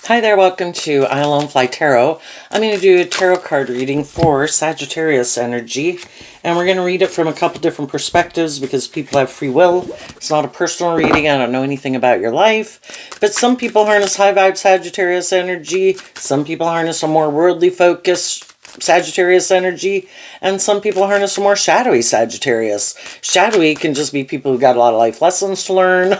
Hi there, welcome to I Alone Fly Tarot. I'm going to do a tarot card reading for Sagittarius energy, and we're going to read it from a couple different perspectives because people have free will. It's not a personal reading. I don't know anything about your life, but some people harness high vibe Sagittarius energy. Some people harness a more worldly focused Sagittarius energy, and some people harness a more shadowy Sagittarius. Shadowy can just be people who got a lot of life lessons to learn.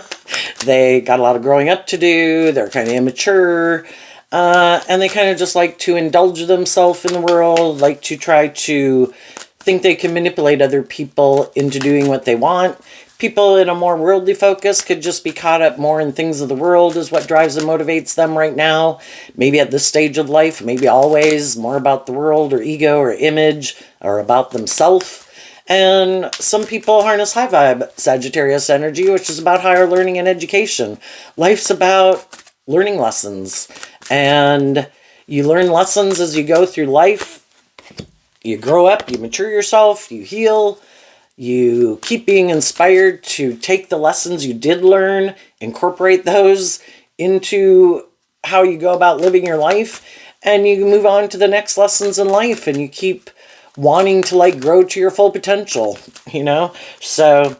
They got a lot of growing up to do. They're kind of immature, and they kind of just like to indulge themselves in the world, like to try to think they can manipulate other people into doing what they want. People in a more worldly focus could just be caught up more in things of the world is what drives and motivates them right now. Maybe at this stage of life, maybe always more about the world or ego or image or about themselves. And some people harness high vibe Sagittarius energy, which is about higher learning and education. Life's about learning lessons. And you learn lessons as you go through life. You grow up, you mature yourself, you heal. You keep being inspired to take the lessons you did learn, incorporate those into how you go about living your life, and you move on to the next lessons in life, and you keep wanting to like grow to your full potential, So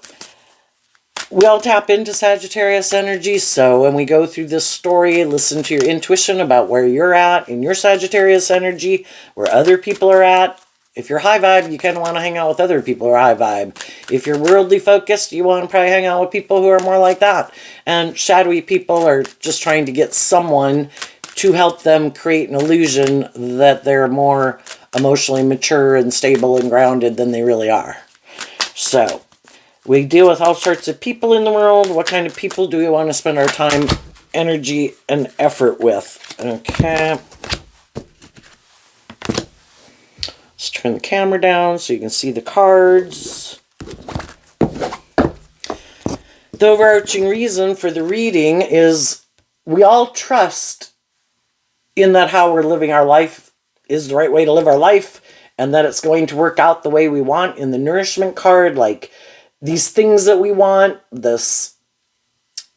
we all tap into Sagittarius energy, so when we go through this story, listen to your intuition about where you're at in your Sagittarius energy, where other people are at. If you're high vibe, you kind of want to hang out with other people who are high vibe. If you're worldly focused, you want to probably hang out with people who are more like that. And shadowy people are just trying to get someone to help them create an illusion that they're more emotionally mature and stable and grounded than they really are. So, we deal with all sorts of people in the world. What kind of people do we want to spend our time, energy, and effort with? Okay. Let's turn the camera down so you can see the cards. The overarching reason for the reading is we all trust in that how we're living our life is the right way to live our life, and that it's going to work out the way we want. In the nourishment card, like these things that we want, this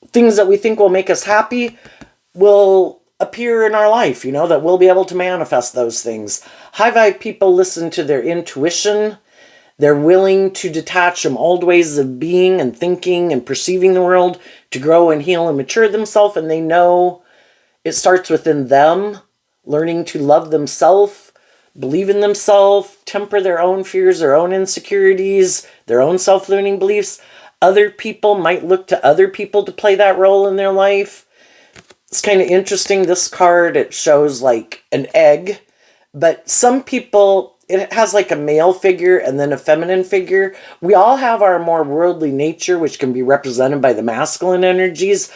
things that we think will make us happy will appear in our life, that we'll be able to manifest those things. High vibe people listen to their intuition. They're willing to detach from old ways of being and thinking and perceiving the world to grow and heal and mature themselves, and they know it starts within them, learning to love themselves, believe in themselves, temper their own fears, their own insecurities, their own self-learning beliefs. Other people might look to other people to play that role in their life. It's kind of interesting. This card, it shows like an egg, but some people, it has like a male figure and then a feminine figure. We all have our more worldly nature, which can be represented by the masculine energies.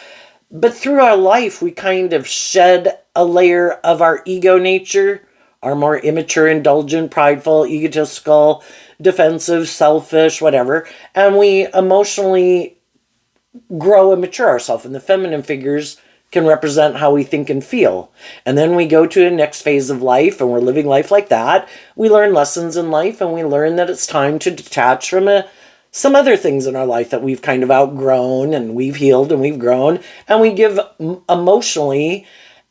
But through our life, we kind of shed a layer of our ego nature, our more immature, indulgent, prideful, egotistical, defensive, selfish, whatever. And we emotionally grow and mature ourselves. And the feminine figures can represent how we think and feel. And then we go to the next phase of life, and we're living life like that. We learn lessons in life, and we learn that it's time to detach from some other things in our life that we've kind of outgrown, and we've healed and we've grown, and we give emotionally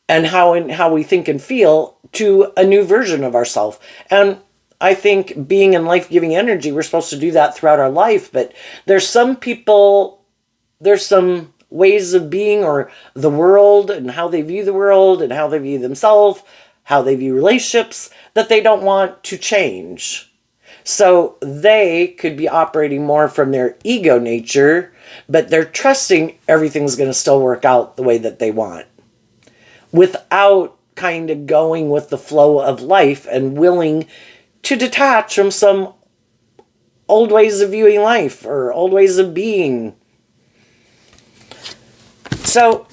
and how we think and feel to a new version of ourselves. And I think being in life-giving energy, we're supposed to do that throughout our life, but there's some people, there's some ways of being or the world and how they view the world and how they view themselves, how they view relationships, that they don't want to change. So they could be operating more from their ego nature, but they're trusting everything's going to still work out the way that they want, without kind of going with the flow of life and willing to detach from some old ways of viewing life or old ways of being. So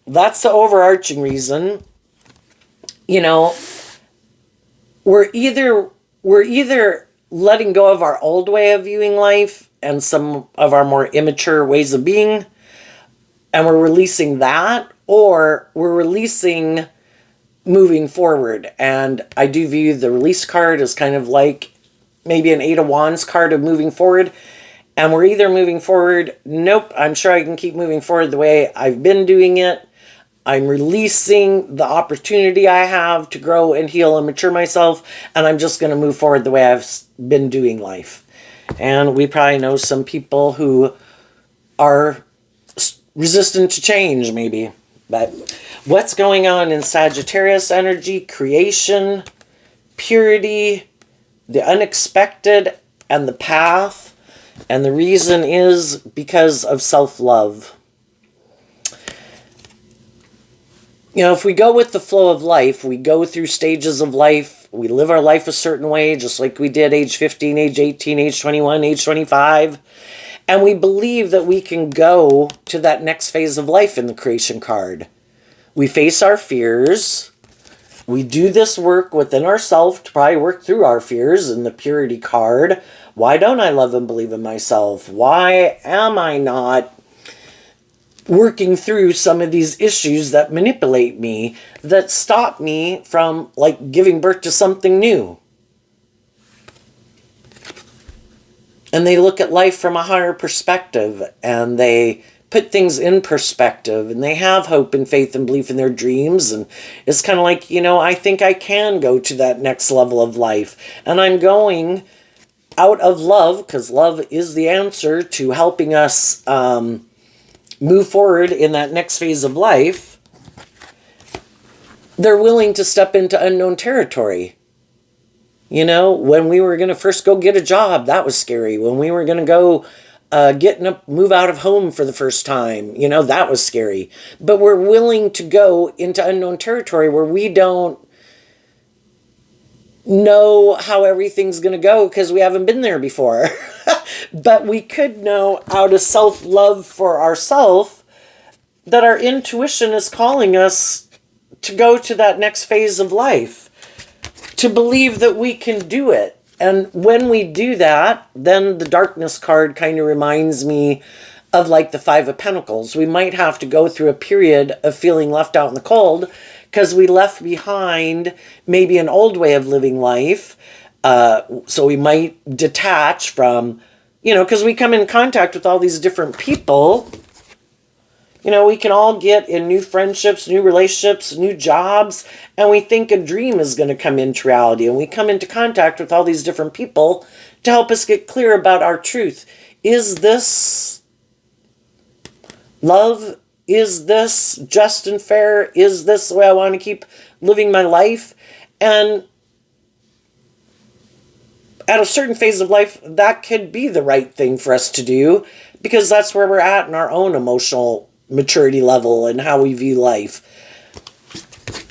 that's the overarching reason. We're either letting go of our old way of viewing life and some of our more immature ways of being, and we're releasing that, or we're releasing moving forward. And I do view the release card as kind of like maybe an Eight of Wands card of moving forward. And we're either moving forward, nope, I'm sure I can keep moving forward the way I've been doing it, I'm releasing the opportunity I have to grow and heal and mature myself, and I'm just going to move forward the way I've been doing life. And we probably know some people who are resistant to change, maybe. But what's going on in Sagittarius energy? Creation, purity, the unexpected, and the path. And the reason is because of self-love. You know, if we go with the flow of life, we go through stages of life, we live our life a certain way, just like we did age 15, age 18, age 21, age 25. And we believe that we can go to that next phase of life in the creation card. We face our fears. We do this work within ourselves to probably work through our fears in the purity card. Why don't I love and believe in myself? Why am I not working through some of these issues that manipulate me, that stop me from, like, giving birth to something new? And they look at life from a higher perspective, and they put things in perspective, and they have hope and faith and belief in their dreams. And it's kind of like, you know, I think I can go to that next level of life, and I'm going out of love, because love is the answer to helping us move forward in that next phase of life. They're willing to step into unknown territory. You know, when we were going to first go get a job, that was scary. When we were going to go move out of home for the first time, you know, that was scary. But we're willing to go into unknown territory where we don't know how everything's going to go because we haven't been there before. But we could know out of self-love for ourselves that our intuition is calling us to go to that next phase of life, to believe that we can do it. And when we do that, then the darkness card kind of reminds me of like the Five of Pentacles. We might have to go through a period of feeling left out in the cold because we left behind maybe an old way of living life. So we might detach from, you know, because we come in contact with all these different people. You know, we can all get in new friendships, new relationships, new jobs, and we think a dream is going to come into reality. And we come into contact with all these different people to help us get clear about our truth. Is this love? Is this just and fair? Is this the way I want to keep living my life? And at a certain phase of life, that could be the right thing for us to do, because that's where we're at in our own emotional maturity level and how we view life.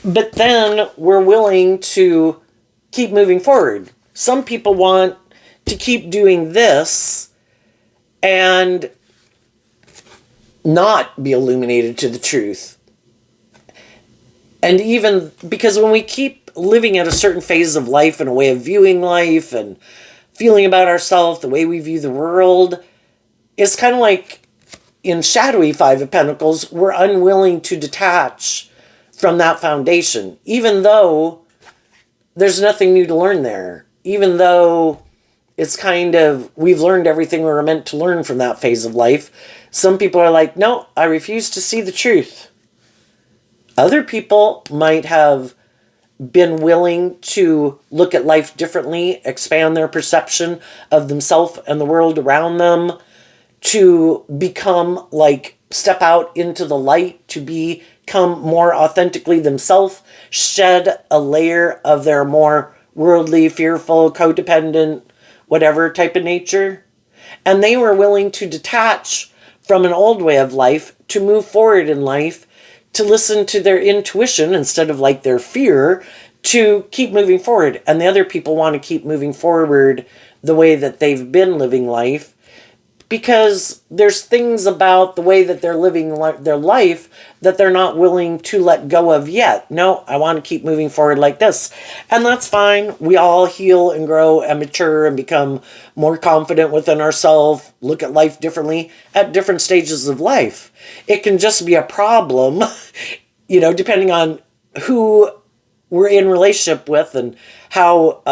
But then we're willing to keep moving forward. Some people want to keep doing this and not be illuminated to the truth. And even because when we keep living at a certain phase of life and a way of viewing life and feeling about ourselves, the way we view the world, it's kind of like in shadowy Five of Pentacles, we're unwilling to detach from that foundation, even though there's nothing new to learn there. Even though it's kind of, we've learned everything we were meant to learn from that phase of life. Some people are like, no, I refuse to see the truth. Other people might have been willing to look at life differently, expand their perception of themselves and the world around them, to become like, step out into the light, to become more authentically themselves, shed a layer of their more worldly, fearful, codependent, whatever type of nature. And they were willing to detach from an old way of life, to move forward in life, to listen to their intuition instead of like their fear, to keep moving forward. And the other people want to keep moving forward the way that they've been living life, because there's things about the way that they're living their life that they're not willing to let go of yet. No, I want to keep moving forward like this. And that's fine. We all heal and grow and mature and become more confident within ourselves, look at life differently at different stages of life. It can just be a problem, you know, depending on who we're in relationship with and how,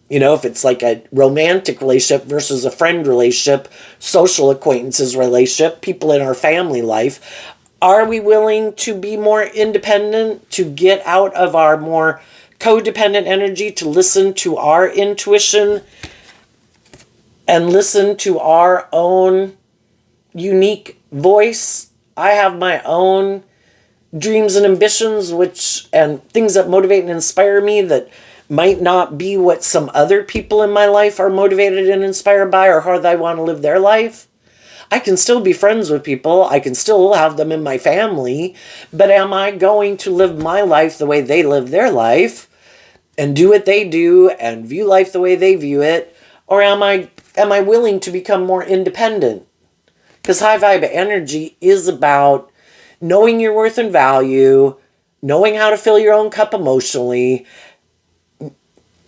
you know, if it's like a romantic relationship versus a friend relationship, social acquaintances relationship, people in our family life, Are we willing to be more independent, to get out of our more codependent energy, to listen to our intuition and listen to our own unique voice? I have my own dreams and ambitions, and things that motivate and inspire me that might not be what some other people in my life are motivated and inspired by, or how they want to live their life. I can still be friends with people. I can still have them in my family. But am I going to live my life the way they live their life and do what they do and view life the way they view it? Or am I willing to become more independent? Because high vibe energy is about knowing your worth and value, knowing how to fill your own cup emotionally,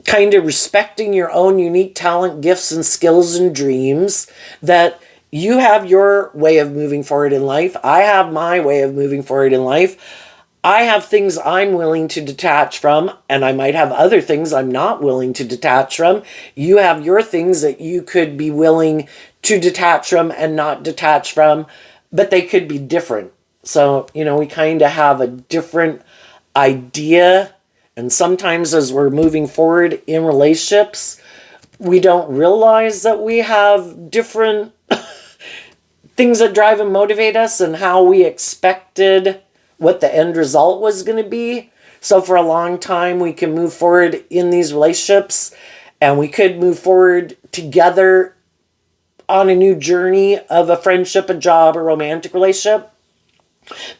kind of respecting your own unique talent, gifts, and skills and dreams, that you have your way of moving forward in life. I have my way of moving forward in life. I have things I'm willing to detach from, and I might have other things I'm not willing to detach from. You have your things that you could be willing to detach from and not detach from, but they could be different. So, we kind of have a different idea. And sometimes as we're moving forward in relationships, we don't realize that we have different things that drive and motivate us and how we expected what the end result was going to be. So for a long time, we can move forward in these relationships, and we could move forward together on a new journey of a friendship, a job, a romantic relationship.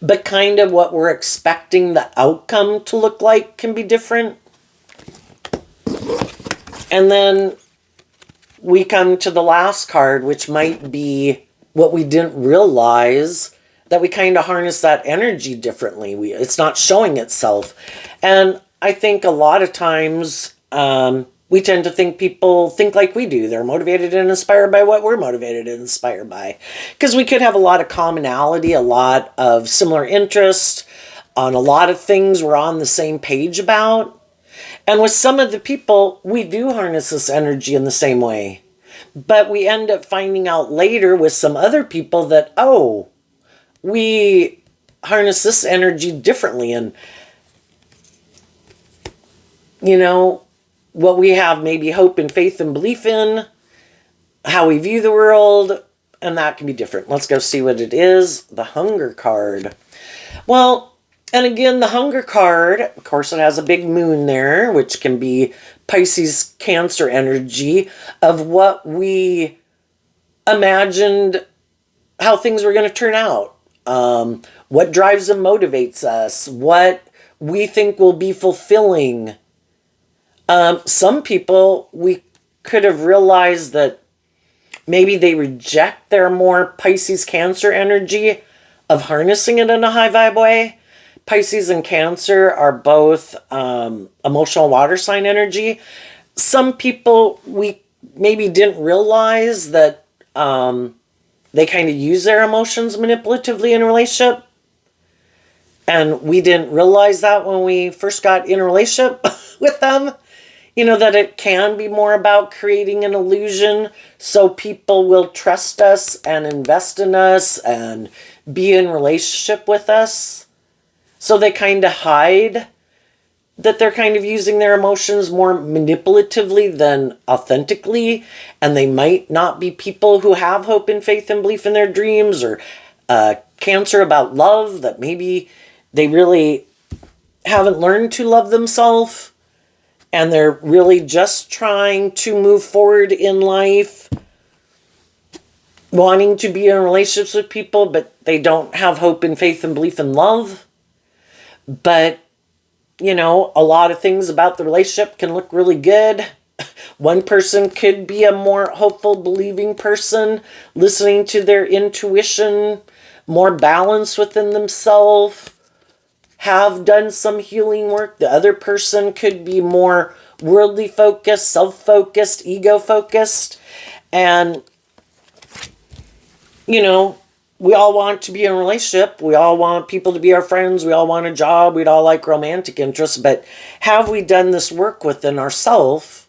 But kind of what we're expecting the outcome to look like can be different. And then we come to the last card, which might be what we didn't realize, that we kind of harness that energy differently. It's not showing itself. And I think a lot of times we tend to think people think like we do. They're motivated and inspired by what we're motivated and inspired by. Because we could have a lot of commonality, a lot of similar interest on a lot of things we're on the same page about. And with some of the people, we do harness this energy in the same way. But we end up finding out later with some other people that, we harness this energy differently. And, what we have maybe hope and faith and belief in, how we view the world, and that can be different. Let's go see what it is. The Hunger card. Well, and again, the Hunger card, of course, it has a big moon there, which can be Pisces Cancer energy of what we imagined how things were going to turn out. What drives and motivates us. What we think will be fulfilling. Some people, we could have realized that maybe they reject their more Pisces Cancer energy of harnessing it in a high vibe way. Pisces and Cancer are both emotional water sign energy. Some people, we maybe didn't realize that they kind of use their emotions manipulatively in a relationship. And we didn't realize that when we first got in a relationship with them. That it can be more about creating an illusion so people will trust us and invest in us and be in relationship with us. So they kind of hide that they're kind of using their emotions more manipulatively than authentically. And they might not be people who have hope and faith and belief in their dreams, or Cancer about love, that maybe they really haven't learned to love themselves. And they're really just trying to move forward in life, wanting to be in relationships with people, but they don't have hope and faith and belief in love. But, a lot of things about the relationship can look really good. One person could be a more hopeful, believing person, listening to their intuition, more balanced within themselves, have done some healing work. The other person could be more worldly focused, self-focused, ego-focused. And, we all want to be in a relationship. We all want people to be our friends. We all want a job. We'd all like romantic interests. But have we done this work within ourselves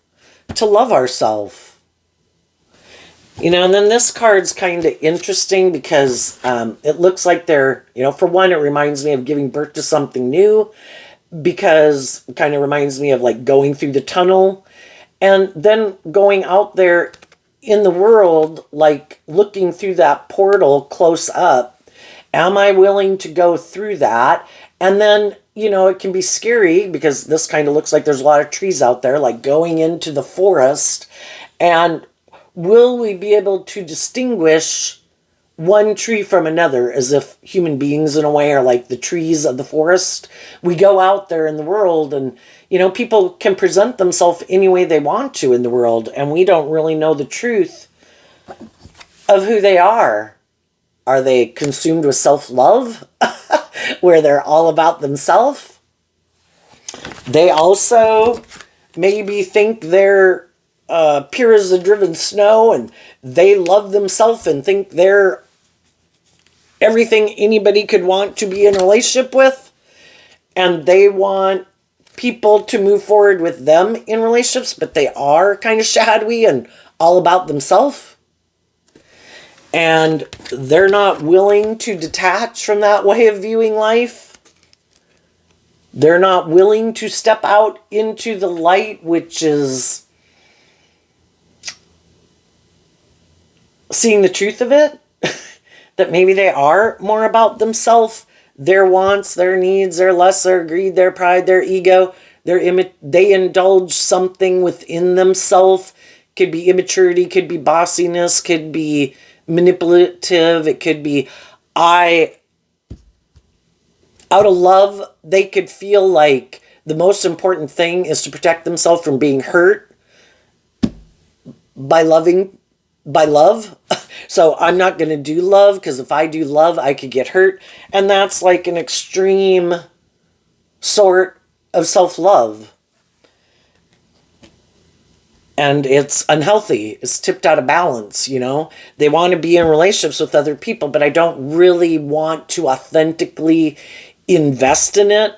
to love ourselves? And then this card's kind of interesting because it looks like they're, for one, it reminds me of giving birth to something new, because it kind of reminds me of like going through the tunnel and then going out there in the world, like looking through that portal close up. Am I willing to go through that? And then, it can be scary because this kind of looks like there's a lot of trees out there, like going into the forest. And will we be able to distinguish one tree from another, as if human beings in a way are like the trees of the forest? We go out there in the world and, people can present themselves any way they want to in the world, and we don't really know the truth of who they are. Are they consumed with self-love, where they're all about themselves? They also maybe think they're pure as the driven snow, and they love themselves and think they're everything anybody could want to be in a relationship with, and they want people to move forward with them in relationships, but they are kind of shadowy and all about themselves, and they're not willing to detach from that way of viewing life. They're not willing to step out into the light, which is seeing the truth of it. That maybe they are more about themselves, their wants, their needs, their lusts, their greed, their pride, their ego. They indulge something within themselves. Could be immaturity, could be bossiness, could be manipulative. It could be out of love, they could feel like the most important thing is to protect themselves from being hurt by love. So I'm not going to do love, because if I do love, I could get hurt. And that's like an extreme sort of self-love. And it's unhealthy. It's tipped out of balance, They want to be in relationships with other people, but I don't really want to authentically invest in it.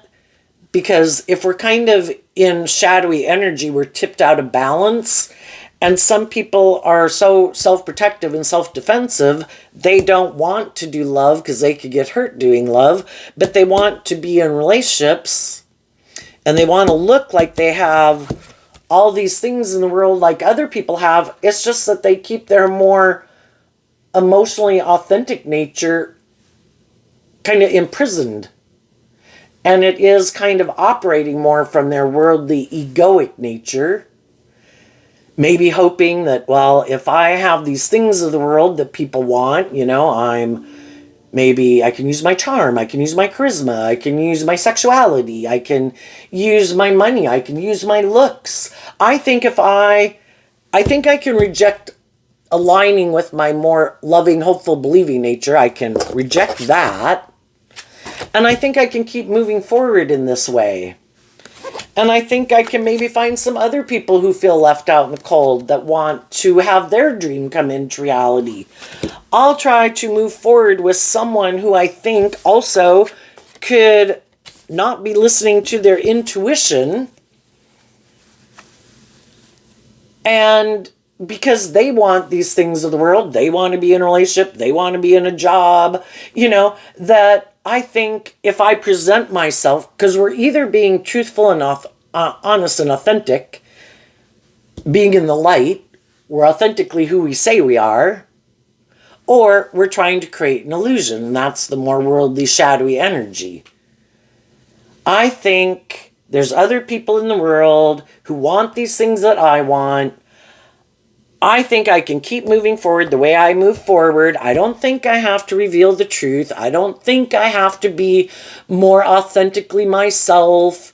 Because if we're kind of in shadowy energy, we're tipped out of balance. And some people are so self-protective and self-defensive, they don't want to do love because they could get hurt doing love, but they want to be in relationships, and they want to look like they have all these things in the world like other people have. It's just that they keep their more emotionally authentic nature kind of imprisoned. And it is kind of operating more from their worldly egoic nature. Maybe hoping that, well, if I have these things of the world that people want, maybe I can use my charm, I can use my charisma, I can use my sexuality, I can use my money, I can use my looks. I think I can reject aligning with my more loving, hopeful, believing nature. I can reject that. And I think I can keep moving forward in this way. And I think I can maybe find some other people who feel left out in the cold that want to have their dream come into reality. I'll try to move forward with someone who I think also could not be listening to their intuition, and because they want these things of the world, they want to be in a relationship, they want to be in a job, that I think if I present myself, because we're either being truthful and honest and authentic, being in the light, we're authentically who we say we are, or we're trying to create an illusion, and that's the more worldly, shadowy energy. I think there's other people in the world who want these things that I want. I think I can keep moving forward the way I move forward. I don't think I have to reveal the truth. I don't think I have to be more authentically myself.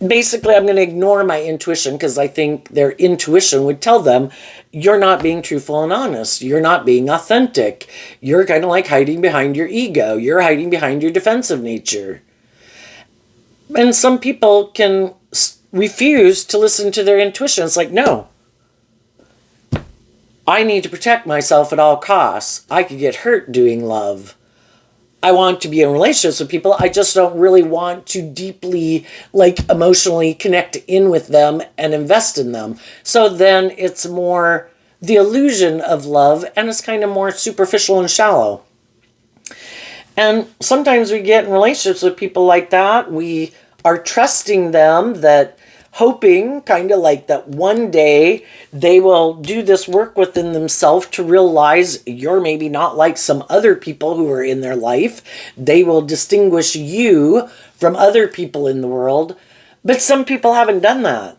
Basically, I'm going to ignore my intuition, because I think their intuition would tell them, you're not being truthful and honest. You're not being authentic. You're kind of like hiding behind your ego. You're hiding behind your defensive nature. And some people can refuse to listen to their intuition. It's like, no, I need to protect myself at all costs. I could get hurt doing love. I want to be in relationships with people. I just don't really want to deeply, like, emotionally connect in with them and invest in them. So then it's more the illusion of love, and it's kind of more superficial and shallow. And sometimes we get in relationships with people like that. We are trusting them, that hoping kind of like that one day they will do this work within themselves to realize you're maybe not like some other people who are in their life. They will distinguish you from other people in the world. But some people haven't done that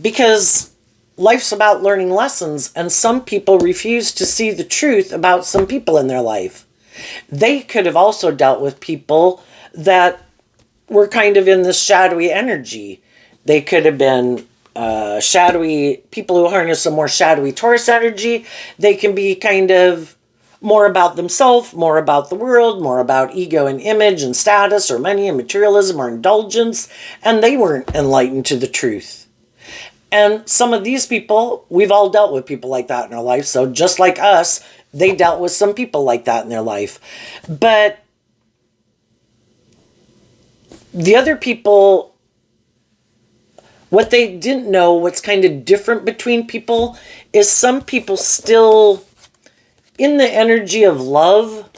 because life's about learning lessons, and some people refuse to see the truth about some people in their life. They could have also dealt with people that were kind of in this shadowy energy. They could have been shadowy people who harness a more shadowy Taurus energy. They can be kind of more about themselves, more about the world, more about ego and image and status or money and materialism or indulgence, and they weren't enlightened to the truth. And some of these people, we've all dealt with people like that in our life. So just like us, they dealt with some people like that in their life. But the other people, what they didn't know, what's kind of different between people, is some people still, in the energy of love,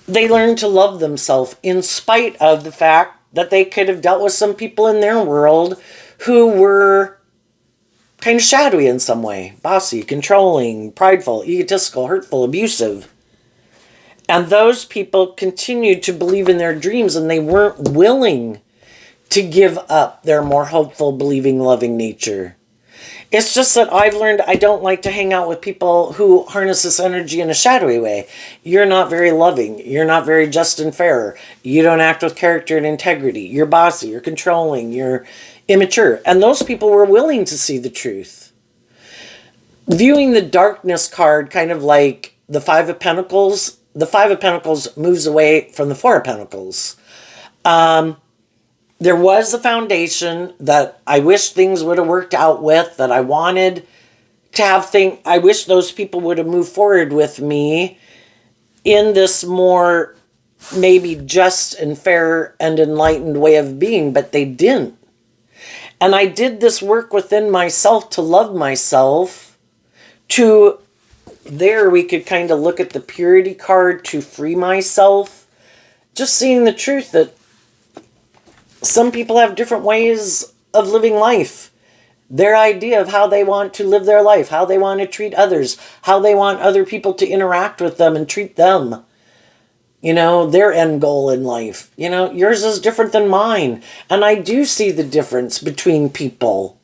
they learn to love themselves in spite of the fact that they could have dealt with some people in their world who were kind of shadowy in some way. Bossy, controlling, prideful, egotistical, hurtful, abusive. And those people continued to believe in their dreams, and they weren't willing to give up their more hopeful, believing, loving nature. It's just that I've learned I don't like to hang out with people who harness this energy in a shadowy way. You're not very loving. You're not very just and fair. You don't act with character and integrity. You're bossy. You're controlling. You're immature. And those people were willing to see the truth. Viewing the darkness card kind of like the Five of Pentacles, the Five of Pentacles moves away from the Four of Pentacles. There was a foundation that I wish things would have worked out with, that I wanted to have things. I wish those people would have moved forward with me in this more maybe just and fair and enlightened way of being, but they didn't. And I did this work within myself to love myself. To there we could kind of look at the purity card to free myself. Just seeing the truth that some people have different ways of living life. Their idea of how they want to live their life, how they want to treat others, how they want other people to interact with them and treat them. You know, their end goal in life. You know, yours is different than mine. And I do see the difference between people.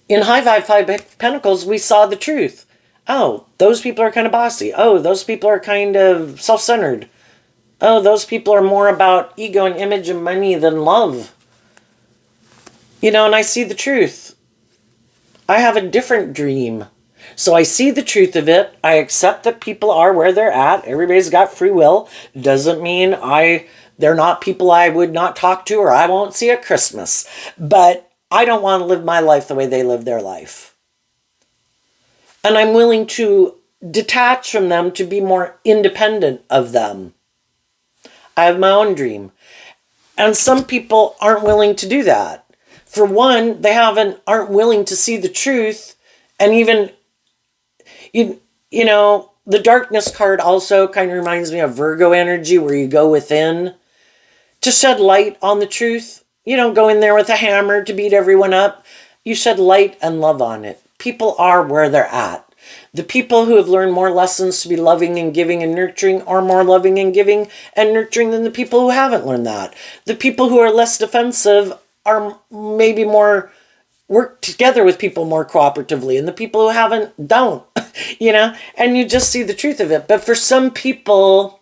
In High Five Pentacles, we saw the truth. Oh, those people are kind of bossy. Oh, those people are kind of self-centered. Oh, those people are more about ego and image and money than love. You know, and I see the truth. I have a different dream. So I see the truth of it. I accept that people are where they're at. Everybody's got free will. Doesn't mean they're not people I would not talk to or I won't see at Christmas. But I don't want to live my life the way they live their life. And I'm willing to detach from them to be more independent of them. I have my own dream. And some people aren't willing to do that. For one, they aren't willing to see the truth. And even, you know, the darkness card also kind of reminds me of Virgo energy, where you go within to shed light on the truth. You don't go in there with a hammer to beat everyone up. You shed light and love on it. People are where they're at. The people who have learned more lessons to be loving and giving and nurturing are more loving and giving and nurturing than the people who haven't learned that. The people who are less defensive are maybe more work together with people more cooperatively, and the people who haven't don't, you know, and you just see the truth of it. But for some people,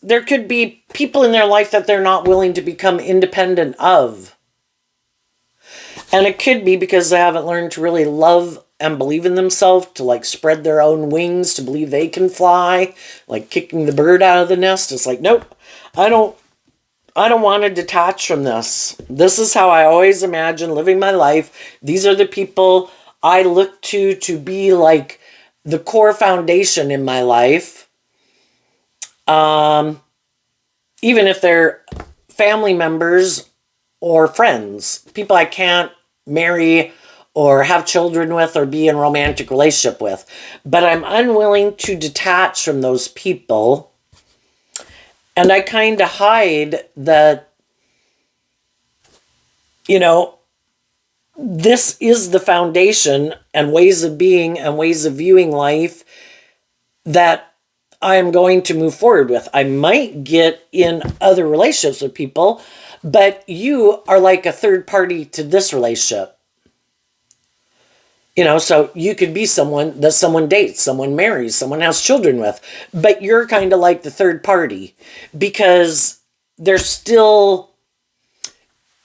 there could be people in their life that they're not willing to become independent of. And it could be because they haven't learned to really love and believe in themselves, to like spread their own wings, to believe they can fly, like kicking the bird out of the nest. It's like, nope, I don't want to detach from this. This is how I always imagine living my life. These are the people I look to be like the core foundation in my life. Even if they're family members or friends, people I can't marry or have children with or be in a romantic relationship with. But I'm unwilling to detach from those people. And I kind of hide that, this is the foundation and ways of being and ways of viewing life that I am going to move forward with. I might get in other relationships with people, but you are like a third party to this relationship. So you could be someone that someone dates, someone marries, someone has children with, but you're kind of like the third party because they're still,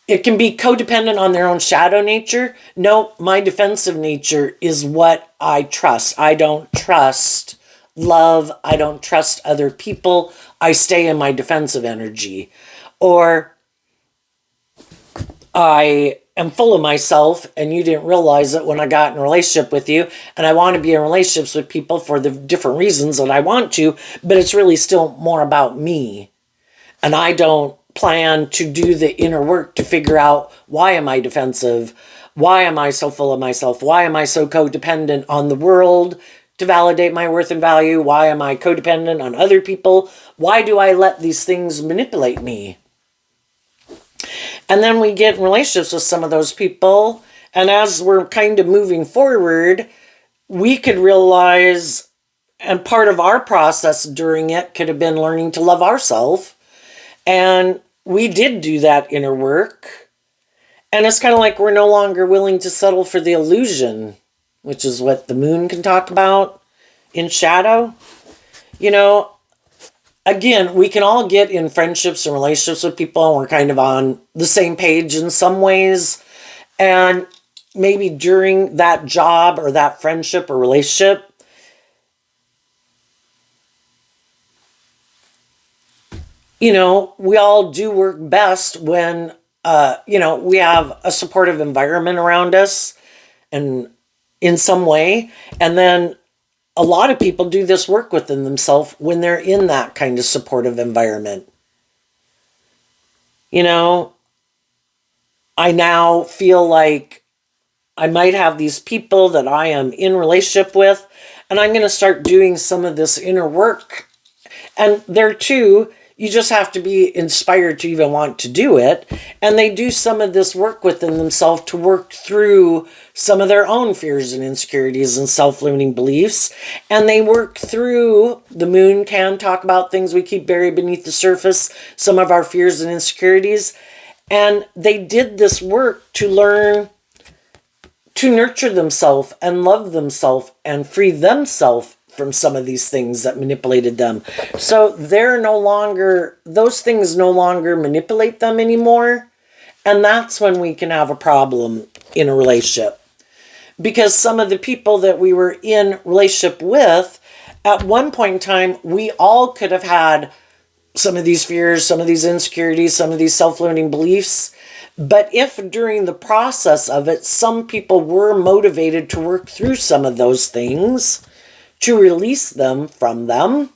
it can be codependent on their own shadow nature. No, my defensive nature is what I trust. I don't trust love. I don't trust other people. I stay in my defensive energy. Or I am full of myself and you didn't realize it when I got in a relationship with you, and I want to be in relationships with people for the different reasons that I want to, but it's really still more about me. And I don't plan to do the inner work to figure out, why am I defensive? Why am I so full of myself? Why am I so codependent on the world to validate my worth and value? Why am I codependent on other people? Why do I let these things manipulate me? And then we get in relationships with some of those people, and as we're kind of moving forward, we could realize, and part of our process during it could have been learning to love ourselves. And we did do that inner work. And it's kind of like we're no longer willing to settle for the illusion, which is what the moon can talk about in shadow. Again, we can all get in friendships and relationships with people and we're kind of on the same page in some ways. And maybe during that job or that friendship or relationship, we all do work best when, we have a supportive environment around us and in some way. And then a lot of people do this work within themselves when they're in that kind of supportive environment. I now feel like I might have these people that I am in relationship with, and I'm going to start doing some of this inner work. And there too, you just have to be inspired to even want to do it. And they do some of this work within themselves to work through some of their own fears and insecurities and self-limiting beliefs. And they work through, the moon can talk about things we keep buried beneath the surface, some of our fears and insecurities. And they did this work to learn to nurture themselves and love themselves and free themselves from some of these things that manipulated them. So those things no longer manipulate them anymore. And that's when we can have a problem in a relationship. Because some of the people that we were in relationship with, at one point in time, we all could have had some of these fears, some of these insecurities, some of these self-limiting beliefs. But if during the process of it, some people were motivated to work through some of those things, to release them from them,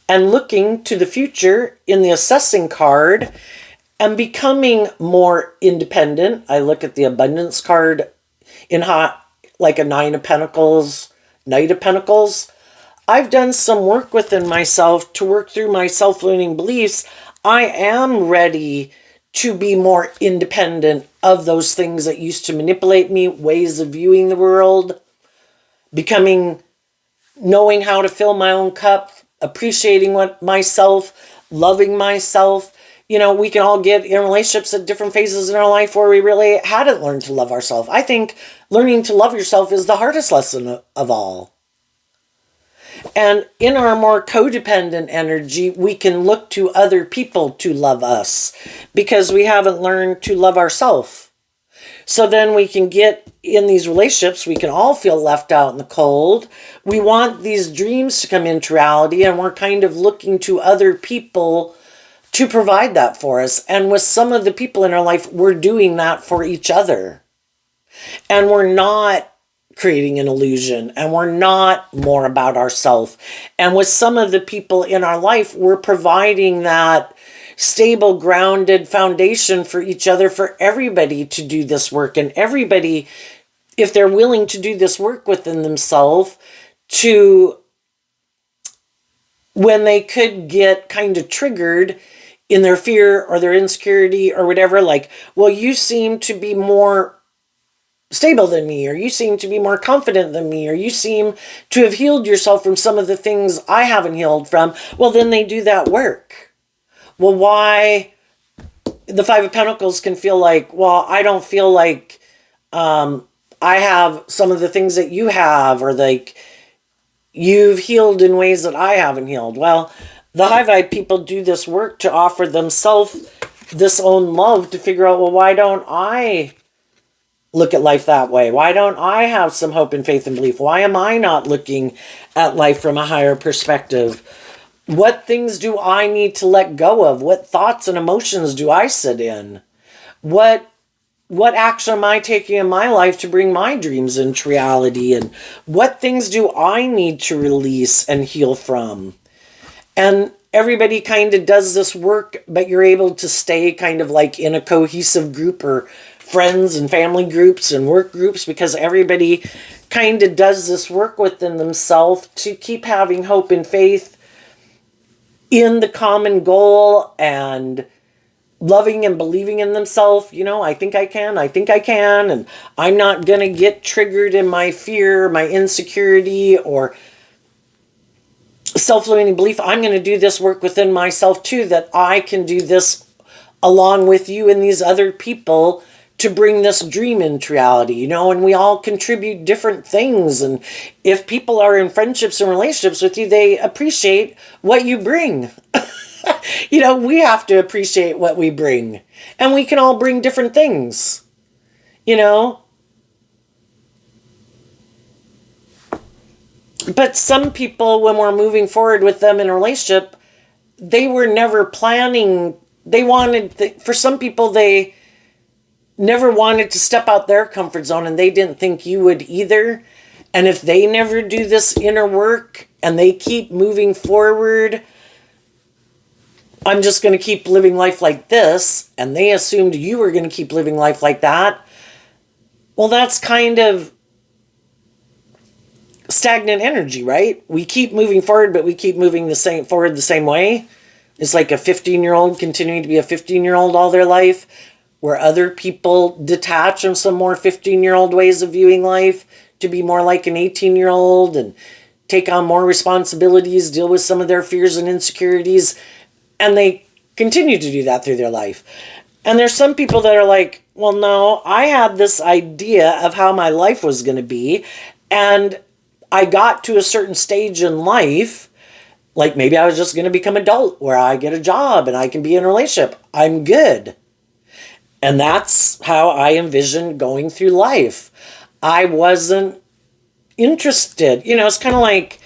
and looking to the future in the assessing card and becoming more independent. I look at the abundance card in like a Nine of Pentacles, Knight of Pentacles. I've done some work within myself to work through my self-limiting beliefs. I am ready to be more independent of those things that used to manipulate me, ways of viewing the world, knowing how to fill my own cup, appreciating myself, loving myself. We can all get in relationships at different phases in our life where we really hadn't learned to love ourselves. I think learning to love yourself is the hardest lesson of all. And in our more codependent energy, we can look to other people to love us because we haven't learned to love ourselves. So then we can get in these relationships, we can all feel left out in the cold. We want these dreams to come into reality, and we're kind of looking to other people to provide that for us. And with some of the people in our life, we're doing that for each other. And we're not creating an illusion, and we're not more about ourselves. And with some of the people in our life, we're providing that stable, grounded foundation for each other, for everybody to do this work. And everybody, if they're willing to do this work within themselves, to, when they could get kind of triggered in their fear or their insecurity or whatever, like, well, you seem to be more stable than me, or you seem to be more confident than me, or you seem to have healed yourself from some of the things I haven't healed from. Well, then they do that work. Well, why the Five of Pentacles can feel like, well, I don't feel like I have some of the things that you have, or like you've healed in ways that I haven't healed. Well, the high vibe people do this work to offer themselves this own love, to figure out, well, why don't I look at life that way? Why don't I have some hope and faith and belief? Why am I not looking at life from a higher perspective? What things do I need to let go of? What thoughts and emotions do I sit in? What action am I taking in my life to bring my dreams into reality? And what things do I need to release and heal from? And everybody kind of does this work, but you're able to stay kind of like in a cohesive group, or friends and family groups and work groups, because everybody kind of does this work within themselves to keep having hope and faith in the common goal, and loving and believing in themselves. You know, I think I can, and I'm not going to get triggered in my fear, my insecurity, or self-limiting belief. I'm going to do this work within myself too, that I can do this along with you and these other people to bring this dream into reality, you know. And we all contribute different things, and if people are in friendships and relationships with you, they appreciate what you bring. You know, we have to appreciate what we bring, and we can all bring different things, you know. But some people, when we're moving forward with them in a relationship, they were never planning. For some people, they never wanted to step out their comfort zone, and they didn't think you would either. And if they never do this inner work and they keep moving forward, I'm just going to keep living life like this, and they assumed you were going to keep living life like that. Well, that's kind of stagnant energy, right? We keep moving forward, but we keep moving the same way. It's like a 15-year-old continuing to be a 15-year-old all their life, where other people detach from some more 15-year-old ways of viewing life to be more like an 18-year-old and take on more responsibilities, deal with some of their fears and insecurities, and they continue to do that through their life. And there's some people that are like, well, no, I had this idea of how my life was going to be, and I got to a certain stage in life, like maybe I was just going to become adult, where I get a job and I can be in a relationship. I'm good. And that's how I envisioned going through life. I wasn't interested. You know, it's kind of like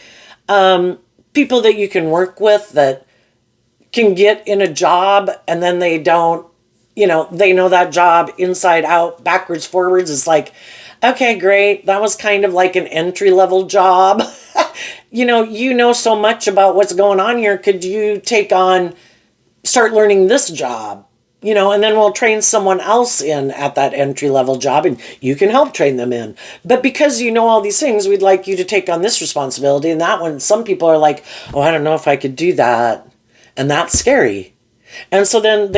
people that you can work with that can get in a job and then they don't, you know, they know that job inside out, backwards, forwards. It's like, okay, great. That was kind of like an entry-level job. You know so much about what's going on here. Could you start learning this job? You know, and then we'll train someone else in at that entry-level job, and you can help train them in. But because you know all these things, we'd like you to take on this responsibility and that one. Some people are like, oh, I don't know if I could do that. And that's scary. And so then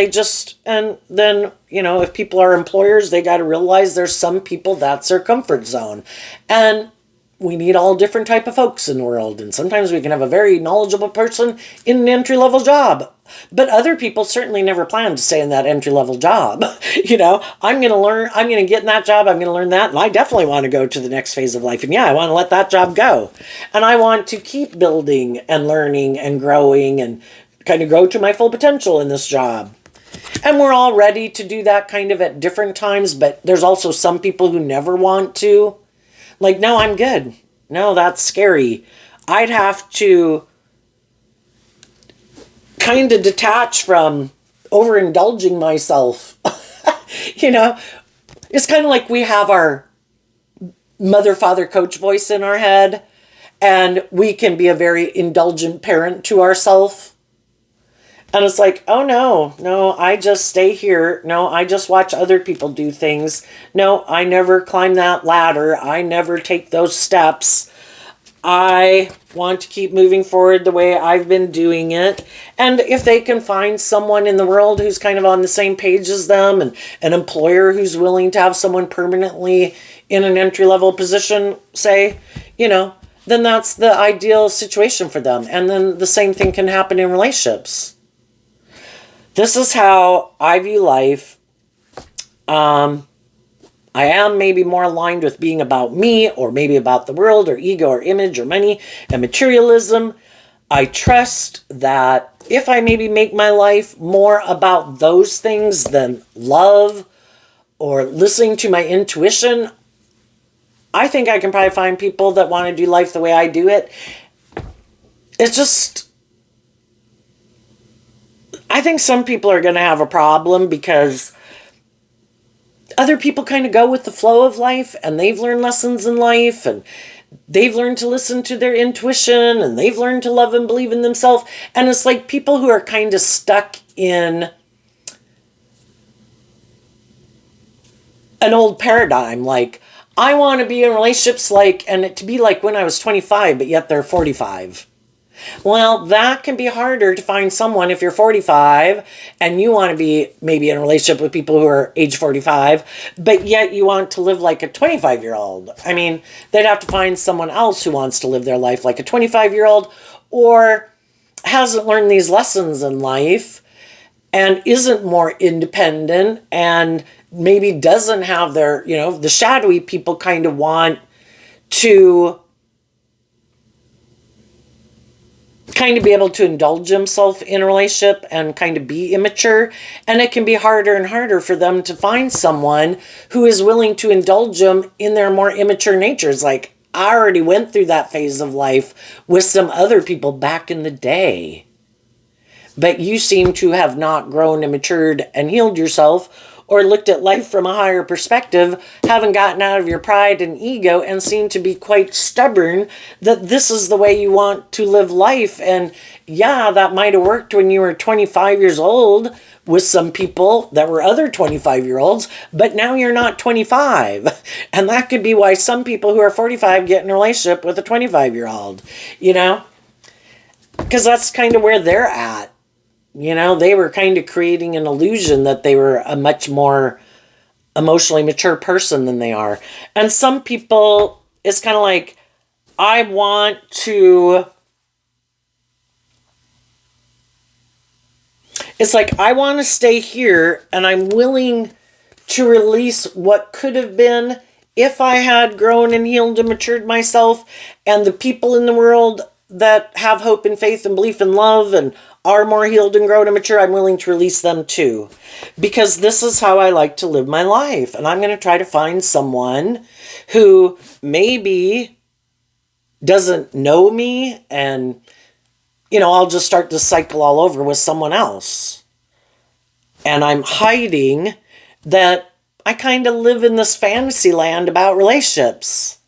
you know, if people are employers, they got to realize there's some people that's their comfort zone. And we need all different type of folks in the world. And sometimes we can have a very knowledgeable person in an entry-level job. But other people certainly never plan to stay in that entry-level job. You know, I'm going to get in that job, I'm going to learn that, and I definitely want to go to the next phase of life. And yeah, I want to let that job go. And I want to keep building and learning and growing and kind of grow to my full potential in this job. And we're all ready to do that kind of at different times, but there's also some people who never want to. Like, no, I'm good. No, that's scary. I'd have to kind of detach from overindulging myself. You know, it's kind of like we have our mother, father, coach voice in our head, and we can be a very indulgent parent to ourselves. And it's like, oh no, I just stay here. No, I just watch other people do things. No, I never climb that ladder. I never take those steps. I want to keep moving forward the way I've been doing it. And if they can find someone in the world who's kind of on the same page as them, and an employer who's willing to have someone permanently in an entry-level position, say, then that's the ideal situation for them. And then the same thing can happen in relationships. This is how I view life. I am maybe more aligned with being about me, or maybe about the world, or ego, or image, or money, and materialism. I trust that if I maybe make my life more about those things than love or listening to my intuition, I think I can probably find people that want to do life the way I do it. It's just, I think some people are going to have a problem because other people kind of go with the flow of life, and they've learned lessons in life, and they've learned to listen to their intuition, and they've learned to love and believe in themselves. And it's like people who are kind of stuck in an old paradigm. Like, I want to be in relationships and it to be like when I was 25, but yet they're 45. Well, that can be harder to find someone if you're 45 and you want to be maybe in a relationship with people who are age 45, but yet you want to live like a 25-year-old. I mean, they'd have to find someone else who wants to live their life like a 25-year-old, or hasn't learned these lessons in life and isn't more independent, and maybe doesn't have their, the shadowy people kind of want to kind of be able to indulge himself in a relationship and kind of be immature. And it can be harder and harder for them to find someone who is willing to indulge them in their more immature natures. Like, I already went through that phase of life with some other people back in the day. But you seem to have not grown and matured and healed yourself, or looked at life from a higher perspective, haven't gotten out of your pride and ego, and seem to be quite stubborn that this is the way you want to live life. And yeah, that might have worked when you were 25 years old with some people that were other 25-year-olds, but now you're not 25. And that could be why some people who are 45 get in a relationship with a 25-year-old, because that's kind of where they're at. They were kind of creating an illusion that they were a much more emotionally mature person than they are. And some people, it's kind of like, I want to stay here, and I'm willing to release what could have been if I had grown and healed and matured myself. And the people in the world that have hope and faith and belief and love and are more healed and grown and mature, I'm willing to release them too. Because this is how I like to live my life. And I'm going to try to find someone who maybe doesn't know me, and, I'll just start this cycle all over with someone else. And I'm hiding that I kind of live in this fantasy land about relationships.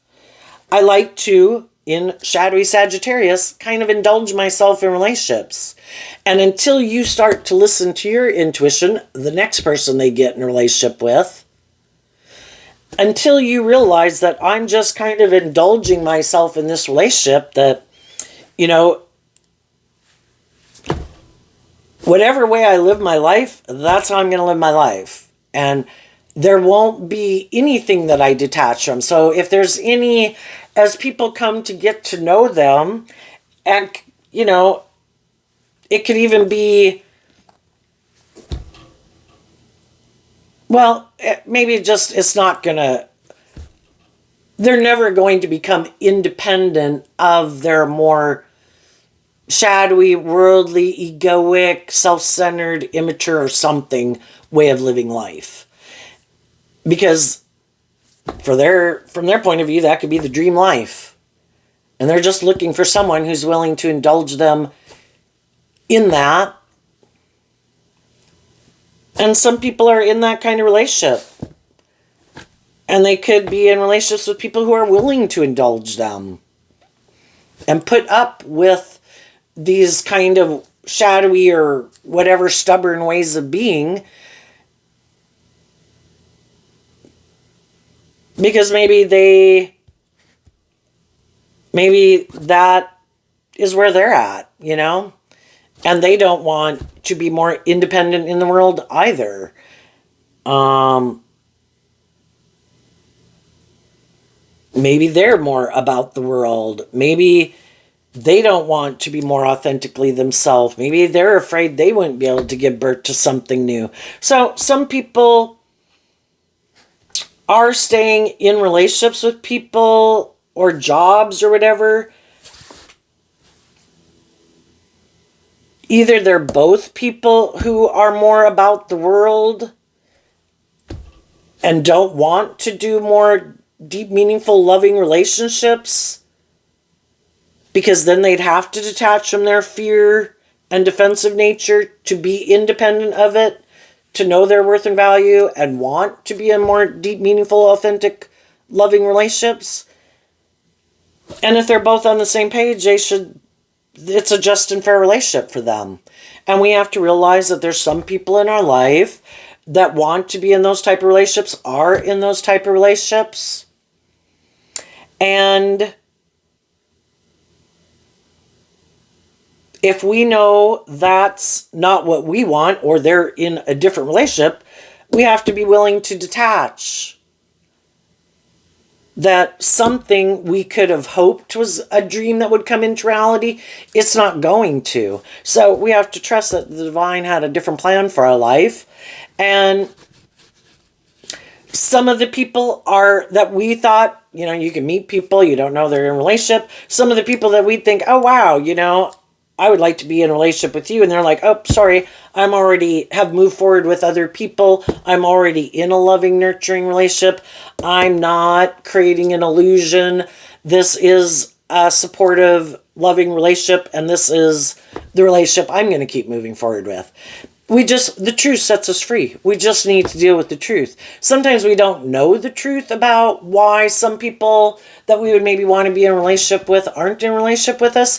I like to, in shadowy Sagittarius, kind of indulge myself in relationships. And until you start to listen to your intuition, the next person they get in a relationship with, until you realize that I'm just kind of indulging myself in this relationship, that, whatever way I live my life, that's how I'm going to live my life. And there won't be anything that I detach from. So if there's any, as people come to get to know them, and, it could even be, well, maybe it's not going to, they're never going to become independent of their more shadowy, worldly, egoic, self-centered, immature, or something way of living life. Because from their point of view, that could be the dream life. And they're just looking for someone who's willing to indulge them in that. And some people are in that kind of relationship. And they could be in relationships with people who are willing to indulge them and put up with these kind of shadowy or whatever stubborn ways of being, because maybe that is where they're at, you know, and they don't want to be more independent in the world either. Maybe they're more about the world. Maybe they don't want to be more authentically themselves. Maybe they're afraid they wouldn't be able to give birth to something new. So some people are staying in relationships with people or jobs or whatever. Either they're both people who are more about the world and don't want to do more deep, meaningful, loving relationships, because then they'd have to detach from their fear and defensive nature to be independent of it, to know their worth and value, and want to be in more deep, meaningful, authentic, loving relationships. And if they're both on the same page, it's a just and fair relationship for them. And we have to realize that there's some people in our life that want to be in those type of relationships, are in those type of relationships. And if we know that's not what we want, or they're in a different relationship, we have to be willing to detach. That something we could have hoped was a dream that would come into reality, it's not going to. So we have to trust that the divine had a different plan for our life. And some of the people that we thought, you know, you can meet people, you don't know they're in a relationship. Some of the people that we think, oh wow, you know, I would like to be in a relationship with you. And they're like, oh, sorry, I'm already have moved forward with other people. I'm already in a loving, nurturing relationship. I'm not creating an illusion. This is a supportive, loving relationship. And this is the relationship I'm going to keep moving forward with. The truth sets us free. We just need to deal with the truth. Sometimes we don't know the truth about why some people that we would maybe want to be in a relationship with aren't in a relationship with us.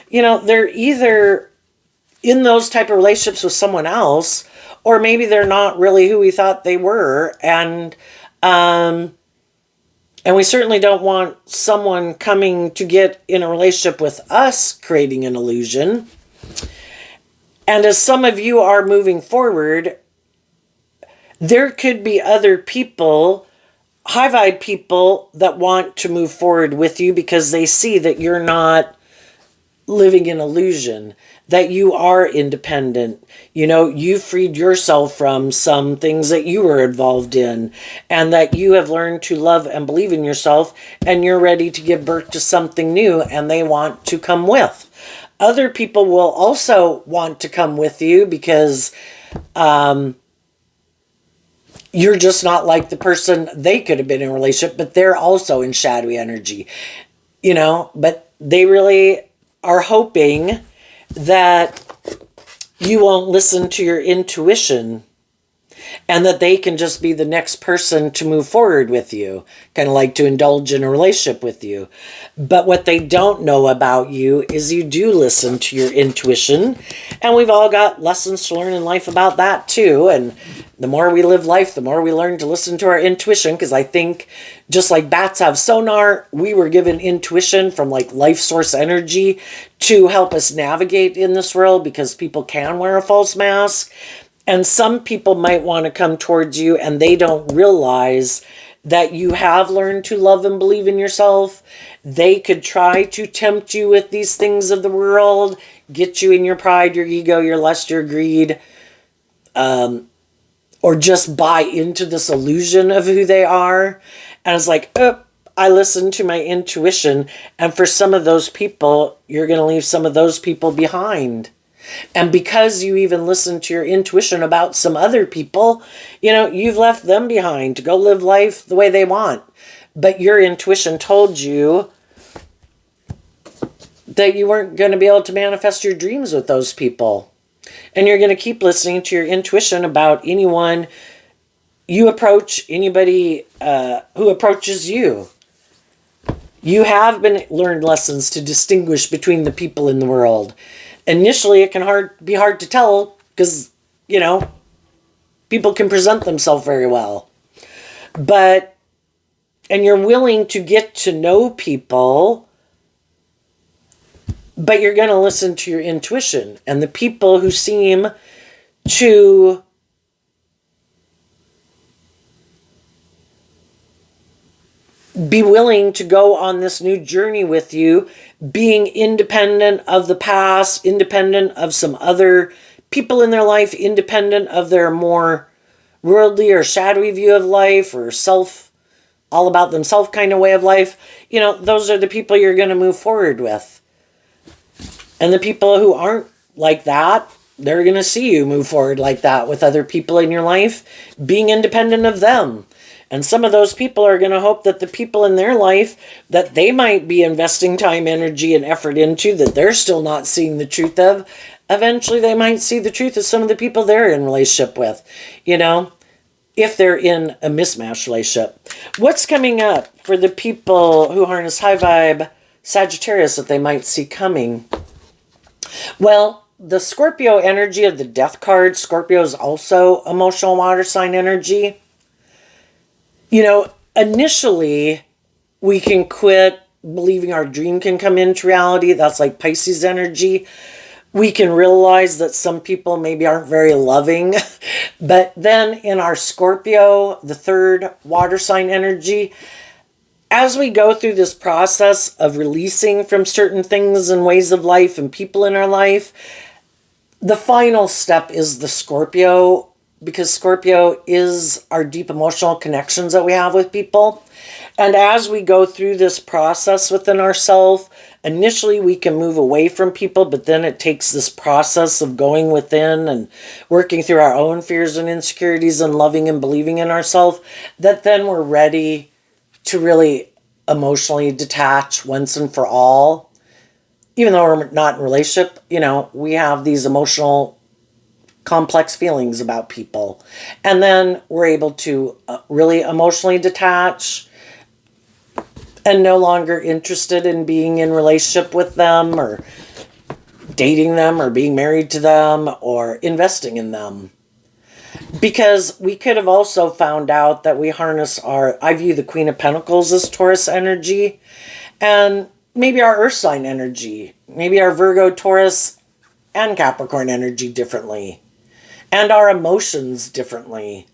You know, they're either in those type of relationships with someone else, or maybe they're not really who we thought they were. And we certainly don't want someone coming to get in a relationship with us creating an illusion. And as some of you are moving forward, there could be other people, high vibe people, that want to move forward with you because they see that you're not living in illusion, that you are independent. You know, you freed yourself from some things that you were involved in, and that you have learned to love and believe in yourself, and you're ready to give birth to something new, and they want to come with. Other people will also want to come with you because you're just not like the person they could have been in a relationship, but they're also in shadowy energy, you know, but they really are hoping that you won't listen to your intuition and that they can just be the next person to move forward with you, kind of like to indulge in a relationship with you. But what they don't know about you is you do listen to your intuition, and we've all got lessons to learn in life about that too. And the more we live life, the more we learn to listen to our intuition, because I think just like bats have sonar, we were given intuition from like life source energy to help us navigate in this world, because people can wear a false mask. And some people might want to come towards you and they don't realize that you have learned to love and believe in yourself. They could try to tempt you with these things of the world, get you in your pride, your ego, your lust, your greed, or just buy into this illusion of who they are. And it's like, oh, I listen to my intuition, and for some of those people, you're going to leave some of those people behind. And because you even listen to your intuition about some other people, you've left them behind to go live life the way they want. But your intuition told you that you weren't going to be able to manifest your dreams with those people. And you're going to keep listening to your intuition about anyone you approach, anybody who approaches you. You have been learned lessons to distinguish between the people in the world. Initially, it can be hard to tell because, people can present themselves very well. And you're willing to get to know people, but you're going to listen to your intuition. And the people who seem to be willing to go on this new journey with you, being independent of the past, independent of some other people in their life, independent of their more worldly or shadowy view of life or all about themselves kind of way of life, those are the people you're going to move forward with. And the people who aren't like that, they're going to see you move forward like that with other people in your life, being independent of them. And some of those people are going to hope that the people in their life that they might be investing time, energy, and effort into, that they're still not seeing the truth of, eventually they might see the truth of some of the people they're in relationship with, if they're in a mismatched relationship. What's coming up for the people who harness high vibe Sagittarius that they might see coming? Well, the Scorpio energy of the Death card, Scorpio is also emotional water sign energy. Initially, we can quit believing our dream can come into reality. That's like Pisces energy. We can realize that some people maybe aren't very loving. But then in our Scorpio, the third water sign energy, as we go through this process of releasing from certain things and ways of life and people in our life, the final step is the Scorpio, because Scorpio is our deep emotional connections that we have with people. And as we go through this process within ourselves, initially we can move away from people, but then it takes this process of going within and working through our own fears and insecurities and loving and believing in ourselves, that then we're ready to really emotionally detach once and for all. Even though we're not in a relationship, we have these emotional complex feelings about people. And then we're able to really emotionally detach and no longer interested in being in relationship with them or dating them or being married to them or investing in them. Because we could have also found out that we harness I view the Queen of Pentacles as Taurus energy, and maybe our Earth sign energy, maybe our Virgo, Taurus, and Capricorn energy differently. And our emotions differently.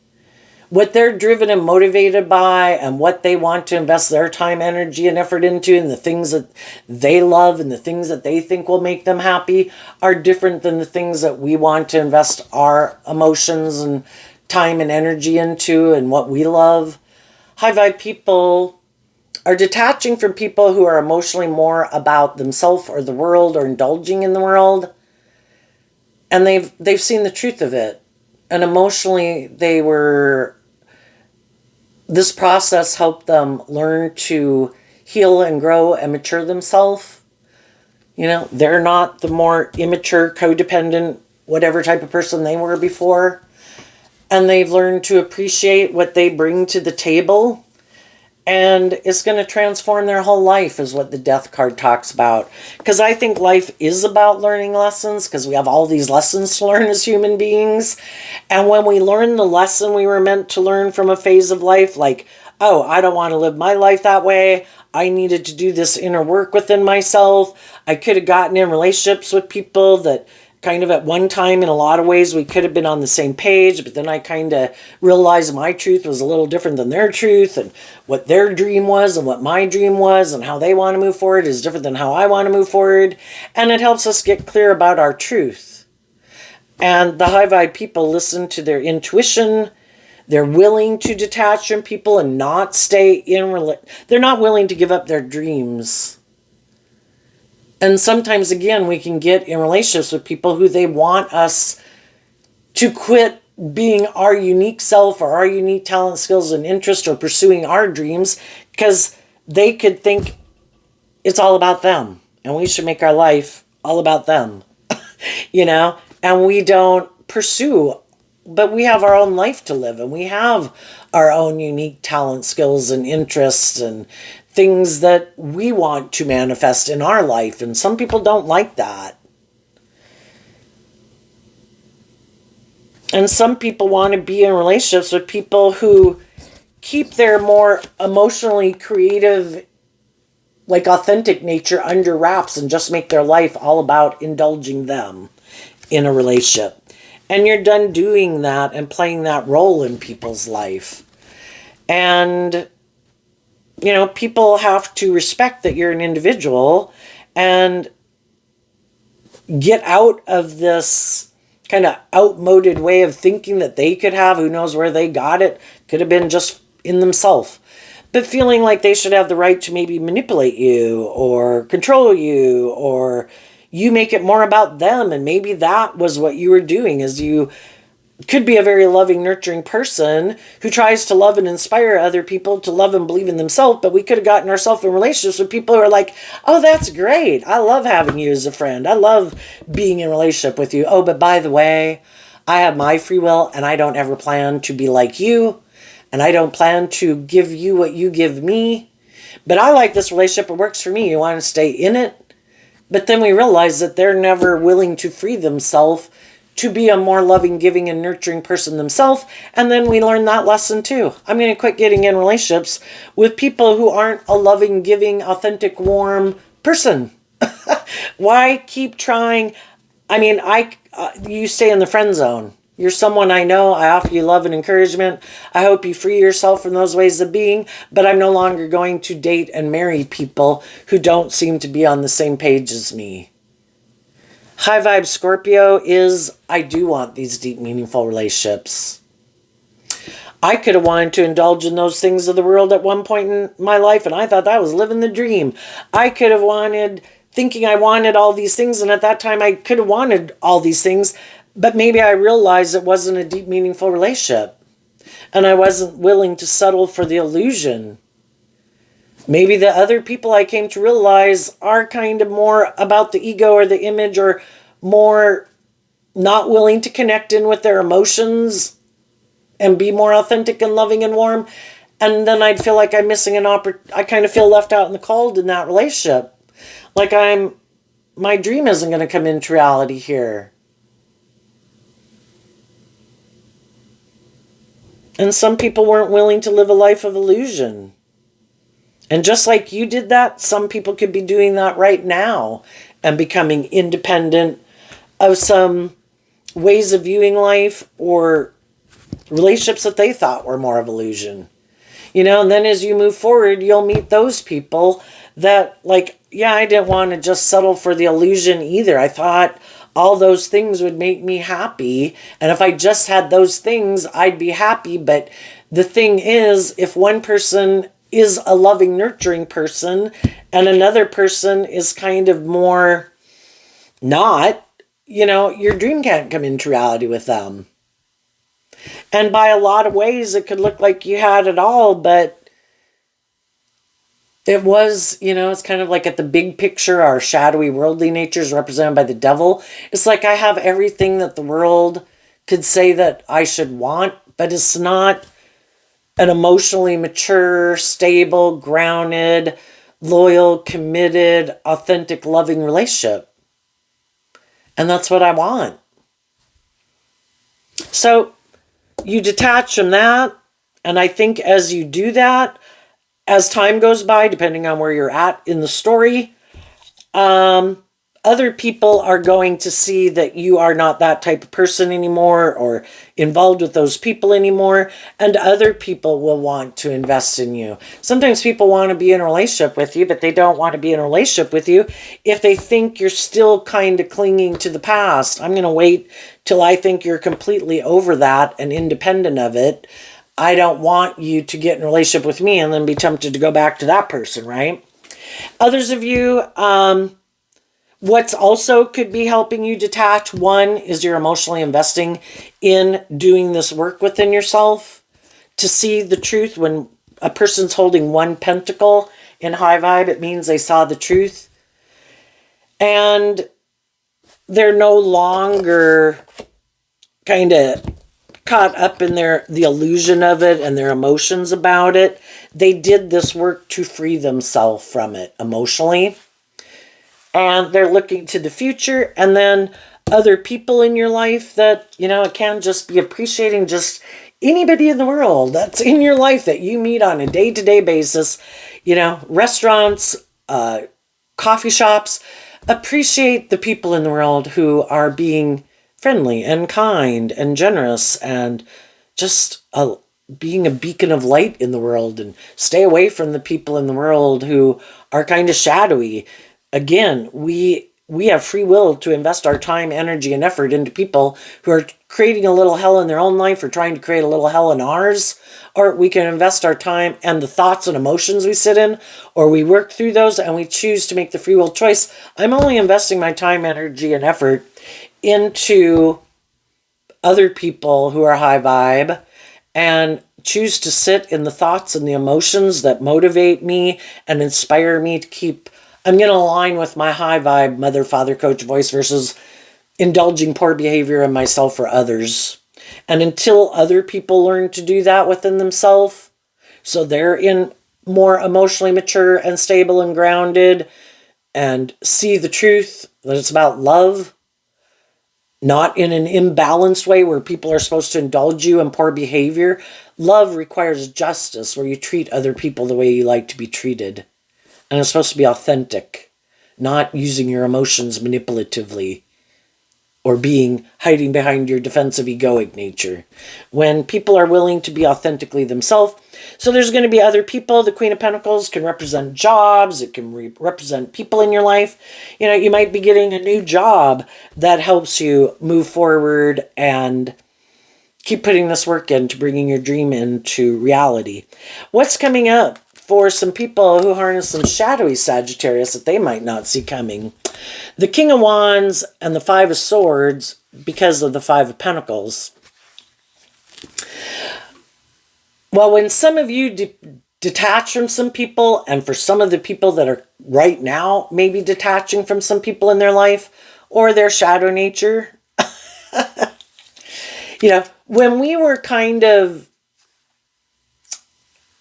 What they're driven and motivated by and what they want to invest their time, energy, and effort into, and the things that they love and the things that they think will make them happy are different than the things that we want to invest our emotions and time and energy into and what we love. High vibe people are detaching from people who are emotionally more about themselves or the world or indulging in the world. And they've seen the truth of it. And emotionally, this process helped them learn to heal and grow and mature themselves. They're not the more immature, codependent, whatever type of person they were before. And they've learned to appreciate what they bring to the table. And it's going to transform their whole life, is what the Death card talks about. Because I think life is about learning lessons, because we have all these lessons to learn as human beings. And when we learn the lesson we were meant to learn from a phase of life, like, oh, I don't want to live my life that way. I needed to do this inner work within myself. I could have gotten in relationships with people that kind of at one time, in a lot of ways, we could have been on the same page, but then I kind of realized my truth was a little different than their truth, and what their dream was and what my dream was and how they want to move forward is different than how I want to move forward. And it helps us get clear about our truth. And the high vibe people listen to their intuition. They're willing to detach from people and not stay in they're not willing to give up their dreams. And sometimes, again, we can get in relationships with people who they want us to quit being our unique self or our unique talent, skills, and interest, or pursuing our dreams, because they could think it's all about them and we should make our life all about them, and we don't pursue, but we have our own life to live, and we have our own unique talent, skills, and interests, and things that we want to manifest in our life. And some people don't like that. And some people want to be in relationships with people who keep their more emotionally creative, like authentic nature under wraps and just make their life all about indulging them in a relationship. And you're done doing that and playing that role in people's life. And, people have to respect that you're an individual and get out of this kind of outmoded way of thinking that they could have. Who knows where they got it? Could have been just in themselves. But feeling like they should have the right to maybe manipulate you or control you, or you make it more about them. And maybe that was what you were doing, is you could be a very loving, nurturing person who tries to love and inspire other people to love and believe in themselves. But we could have gotten ourselves in relationships with people who are like, oh, that's great. I love having you as a friend. I love being in a relationship with you. Oh, but by the way, I have my free will and I don't ever plan to be like you. And I don't plan to give you what you give me. But I like this relationship. It works for me. You want to stay in it? But then we realize that they're never willing to free themselves to be a more loving, giving, and nurturing person themselves. And then we learn that lesson too. I'm going to quit getting in relationships with people who aren't a loving, giving, authentic, warm person. Why keep trying? I mean, you stay in the friend zone. You're someone I know. I offer you love and encouragement. I hope you free yourself from those ways of being, but I'm no longer going to date and marry people who don't seem to be on the same page as me. High vibe Scorpio is, I do want these deep, meaningful relationships. I could have wanted to indulge in those things of the world at one point in my life, and I thought that was living the dream. I could have thinking I wanted all these things, and at that time I could have wanted all these things, but maybe I realized it wasn't a deep, meaningful relationship, and I wasn't willing to settle for the illusion. Maybe the other people I came to realize are kind of more about the ego or the image, or more not willing to connect in with their emotions and be more authentic and loving and warm. And then I'd feel like I'm missing I kind of feel left out in the cold in that relationship. Like my dream isn't going to come into reality here. And some people weren't willing to live a life of illusion. And just like you did that, some people could be doing that right now and becoming independent of some ways of viewing life or relationships that they thought were more of illusion. And then as you move forward, you'll meet those people that, like, yeah, I didn't want to just settle for the illusion either. I thought all those things would make me happy. And if I just had those things, I'd be happy. But the thing is, if one person is a loving, nurturing person and another person is kind of more not, your dream can't come into reality with them. And by a lot of ways, it could look like you had it all, but it was, it's kind of like at the big picture, our shadowy, worldly nature is represented by the devil. It's like I have everything that the world could say that I should want, but it's not an emotionally mature, stable, grounded, loyal, committed, authentic, loving relationship. And that's what I want. So you detach from that. And I think as you do that, as time goes by, depending on where you're at in the story, other people are going to see that you are not that type of person anymore or involved with those people anymore, and other people will want to invest in you. Sometimes people want to be in a relationship with you, but they don't want to be in a relationship with you if they think you're still kind of clinging to the past. I'm going to wait till I think you're completely over that and independent of it. I don't want you to get in a relationship with me and then be tempted to go back to that person, right? Others of you, what's also could be helping you detach, one, is you're emotionally investing in doing this work within yourself to see the truth. When a person's holding one pentacle in high vibe, it means they saw the truth. And they're no longer kind of caught up in the illusion of it and their emotions about it. They did this work to free themselves from it emotionally. And they're looking to the future, and then other people in your life that, it can just be appreciating just anybody in the world that's in your life that you meet on a day-to-day basis, restaurants, coffee shops. Appreciate the people in the world who are being friendly and kind and generous and just being a beacon of light in the world, and stay away from the people in the world who are kind of shadowy. Again, we have free will to invest our time, energy, and effort into people who are creating a little hell in their own life or trying to create a little hell in ours. Or we can invest our time and the thoughts and emotions we sit in, or we work through those and we choose to make the free will choice. I'm only investing my time, energy, and effort into other people who are high vibe and choose to sit in the thoughts and the emotions that motivate me and inspire me to keep. I'm going to align with my high vibe mother, father, coach voice versus indulging poor behavior in myself or others. And until other people learn to do that within themselves, so they're in more emotionally mature and stable and grounded and see the truth that it's about love, not in an imbalanced way where people are supposed to indulge you in poor behavior. Love requires justice, where you treat other people the way you like to be treated. And it's supposed to be authentic, not using your emotions manipulatively or hiding behind your defensive egoic nature. When people are willing to be authentically themselves. So there's going to be other people. The Queen of Pentacles can represent jobs. It can represent people in your life. You might be getting a new job that helps you move forward and keep putting this work into bringing your dream into reality. What's coming up for some people who harness some shadowy Sagittarius that they might not see coming? The King of Wands and the Five of Swords, because of the Five of Pentacles. Well, when some of you detach from some people, and for some of the people that are right now maybe detaching from some people in their life or their shadow nature, when we were kind of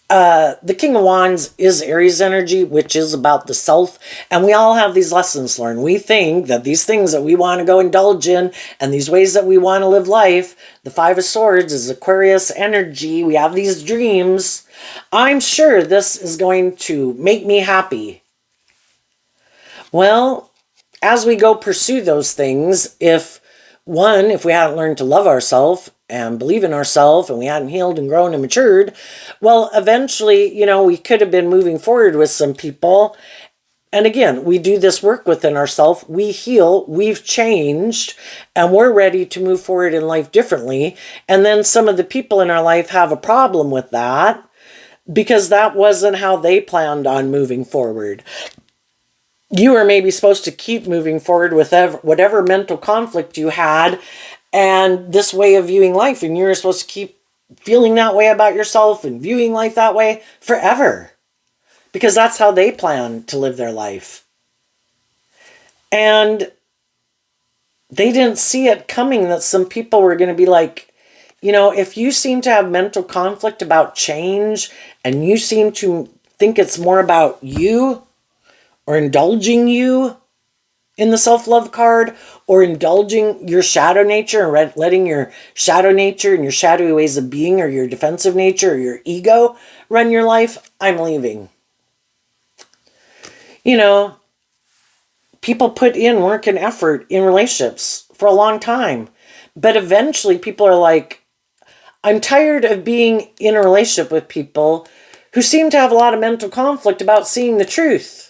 the King of Wands is Aries energy, which is about the self, and we all have these lessons learned. We think that these things that we want to go indulge in and these ways that we want to live life, the Five of Swords is Aquarius energy. We have these dreams. I'm sure this is going to make me happy. Well, as we go pursue those things, if we hadn't learned to love ourselves and believe in ourselves, and we hadn't healed and grown and matured, well, eventually, we could have been moving forward with some people. And again, we do this work within ourselves. We heal, we've changed, and we're ready to move forward in life differently. And then some of the people in our life have a problem with that because that wasn't how they planned on moving forward. You were maybe supposed to keep moving forward with whatever mental conflict you had and this way of viewing life. And you're supposed to keep feeling that way about yourself and viewing life that way forever. Because that's how they plan to live their life. And they didn't see it coming that some people were going to be like, if you seem to have mental conflict about change and you seem to think it's more about you or indulging you in the self-love card, or indulging your shadow nature and letting your shadow nature and your shadowy ways of being or your defensive nature or your ego run your life, I'm leaving. People put in work and effort in relationships for a long time, but eventually people are like, I'm tired of being in a relationship with people who seem to have a lot of mental conflict about seeing the truth.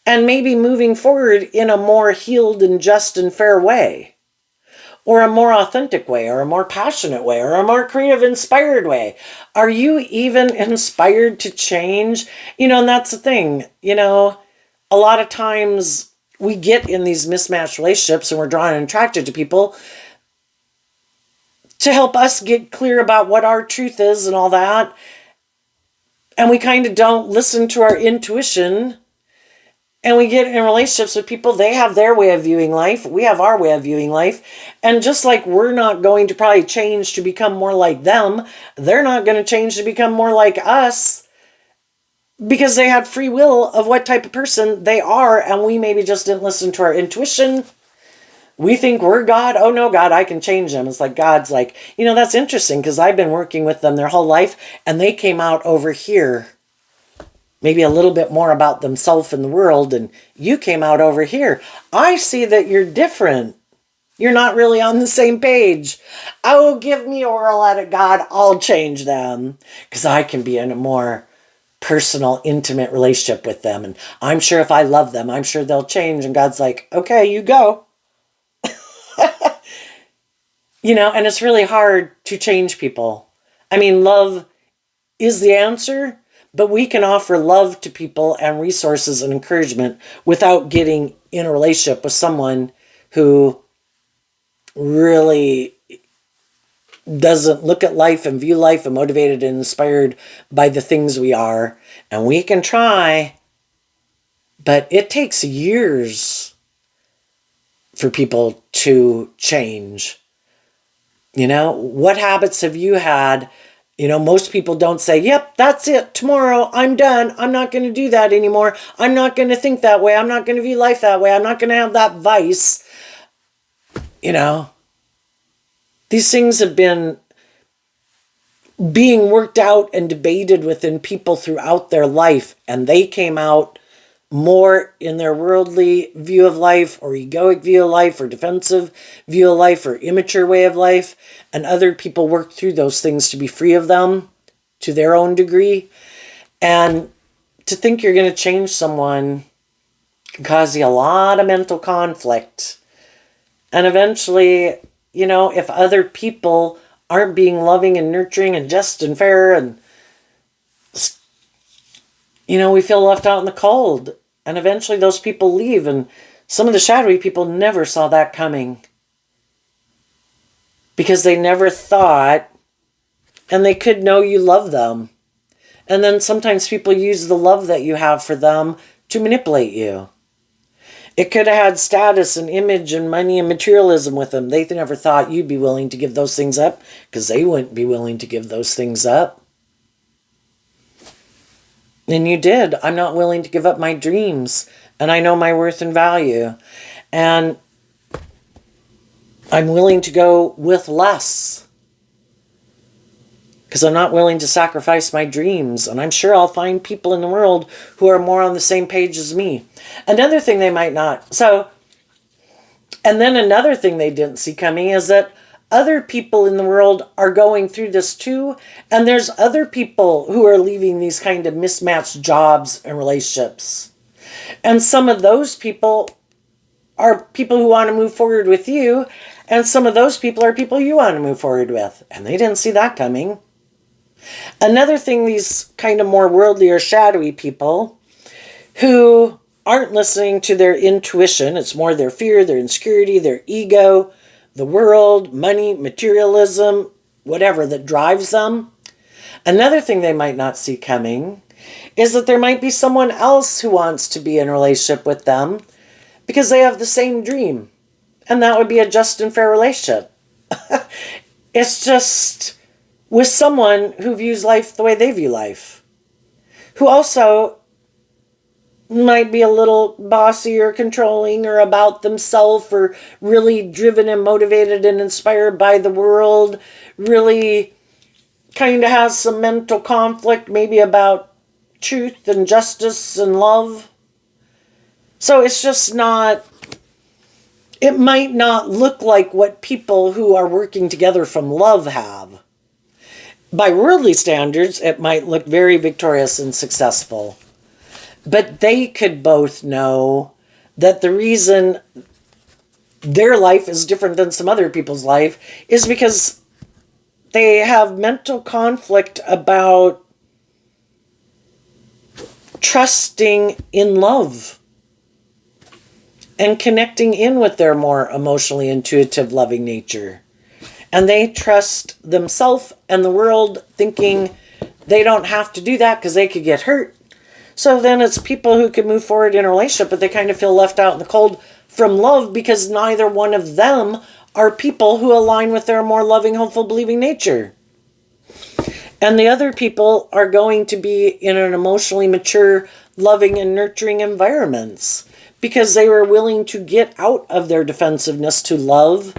And maybe moving forward in a more healed and just and fair way. or a more authentic way, or a more passionate way, or a more creative, inspired way? Are you even inspired to change? And that's the thing, a lot of times we get in these mismatched relationships and we're drawn and attracted to people to help us get clear about what our truth is and all that. And we kind of don't listen to our intuition. And we get in relationships with people, they have their way of viewing life. We have our way of viewing life. And just like we're not going to probably change to become more like them, they're not going to change to become more like us because they had free will of what type of person they are. And we maybe just didn't listen to our intuition. We think we're God. Oh no, God, I can change them. It's like God's like, that's interesting because I've been working with them their whole life and they came out over here. Maybe a little bit more about themselves in the world, and you came out over here. I see that you're different. You're not really on the same page. Oh, give me a whirl at it, God. I'll change them because I can be in a more personal, intimate relationship with them. And I'm sure if I love them, I'm sure they'll change. And God's like, okay, you go. And it's really hard to change people. I mean, love is the answer. But we can offer love to people and resources and encouragement without getting in a relationship with someone who really doesn't look at life and view life and motivated and inspired by the things we are. And we can try, but it takes years for people to change. What habits have you had? Most people don't say, yep, that's it. Tomorrow, I'm done. I'm not going to do that anymore. I'm not going to think that way. I'm not going to view life that way. I'm not going to have that vice. These things have been being worked out and debated within people throughout their life. And they came out more in their worldly view of life or egoic view of life or defensive view of life or immature way of life. And other people work through those things to be free of them to their own degree. And to think you're going to change someone can cause you a lot of mental conflict. And eventually, if other people aren't being loving and nurturing and just and fair and, we feel left out in the cold. And eventually those people leave. And some of the shadowy people never saw that coming. Because they never thought, and they could know you love them. And then sometimes people use the love that you have for them to manipulate you. It could have had status and image and money and materialism with them. They never thought you'd be willing to give those things up because they wouldn't be willing to give those things up. And you did. I'm not willing to give up my dreams. And I know my worth and value. And I'm willing to go with less. Because I'm not willing to sacrifice my dreams. And I'm sure I'll find people in the world who are more on the same page as me. Another thing they might not. And then another thing they didn't see coming is that other people in the world are going through this too. And there's other people who are leaving these kind of mismatched jobs and relationships. And some of those people are people who want to move forward with you. And some of those people are people you want to move forward with. And they didn't see that coming. Another thing, these kind of more worldly or shadowy people who aren't listening to their intuition. It's more their fear, their insecurity, their ego, the world, money, materialism, whatever that drives them. Another thing they might not see coming is that there might be someone else who wants to be in a relationship with them because they have the same dream. And that would be a just and fair relationship. It's just with someone who views life the way they view life. Who also might be a little bossy or controlling or about themselves or really driven and motivated and inspired by the world. Really kind of has some mental conflict maybe about truth and justice and love. So it's just not, it might not look like what people who are working together from love have. By worldly standards, it might look very victorious and successful. But they could both know that the reason their life is different than some other people's life is because they have mental conflict about trusting in love and connecting in with their more emotionally intuitive, loving nature. And they trust themselves and the world, thinking they don't have to do that because they could get hurt. So then it's people who can move forward in a relationship, but they kind of feel left out in the cold from love because neither one of them are people who align with their more loving, hopeful, believing nature. And the other people are going to be in an emotionally mature, loving, and nurturing environments because they were willing to get out of their defensiveness to love,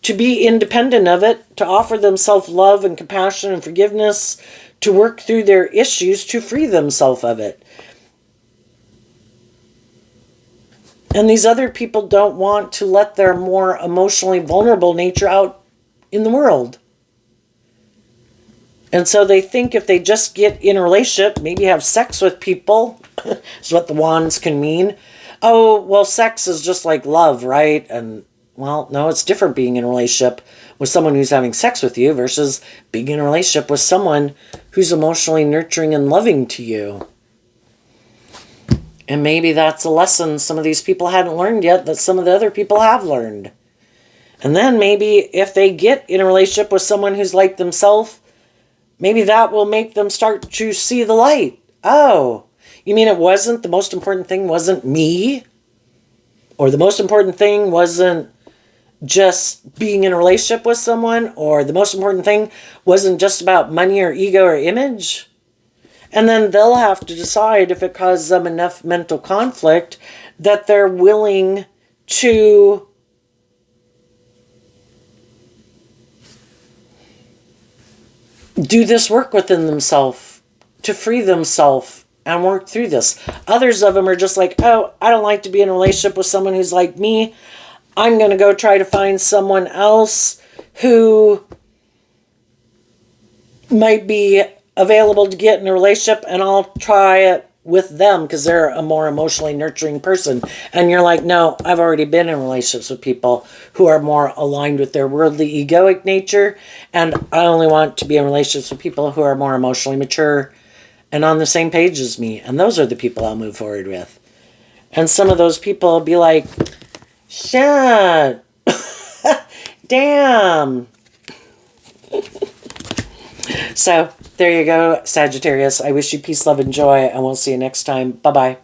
to be independent of it, to offer themselves love and compassion and forgiveness, to work through their issues, to free themselves of it. And these other people don't want to let their more emotionally vulnerable nature out in the world. And so they think if they just get in a relationship, maybe have sex with people, is what the wands can mean. Oh, well, sex is just like love, right? And, well, no, it's different being in a relationship with someone who's having sex with you versus being in a relationship with someone who's emotionally nurturing and loving to you. And maybe that's a lesson some of these people hadn't learned yet that some of the other people have learned. And then maybe if they get in a relationship with someone who's like themselves, maybe that will make them start to see the light. Oh, you mean the most important thing wasn't me? Or the most important thing wasn't just being in a relationship with someone? Or the most important thing wasn't just about money or ego or image? And then they'll have to decide if it causes them enough mental conflict that they're willing to do this work within themselves, to free themselves and work through this. Others of them are just like, oh, I don't like to be in a relationship with someone who's like me. I'm going to go try to find someone else who might be available to get in a relationship, and I'll try it with them because they're a more emotionally nurturing person. And you're like, no, I've already been in relationships with people who are more aligned with their worldly egoic nature, and I only want to be in relationships with people who are more emotionally mature and on the same page as me, and those are the people I'll move forward with. And some of those people will be like, shit, damn. So there you go, Sagittarius. I wish you peace, love, and joy, and we'll see you next time. Bye-bye.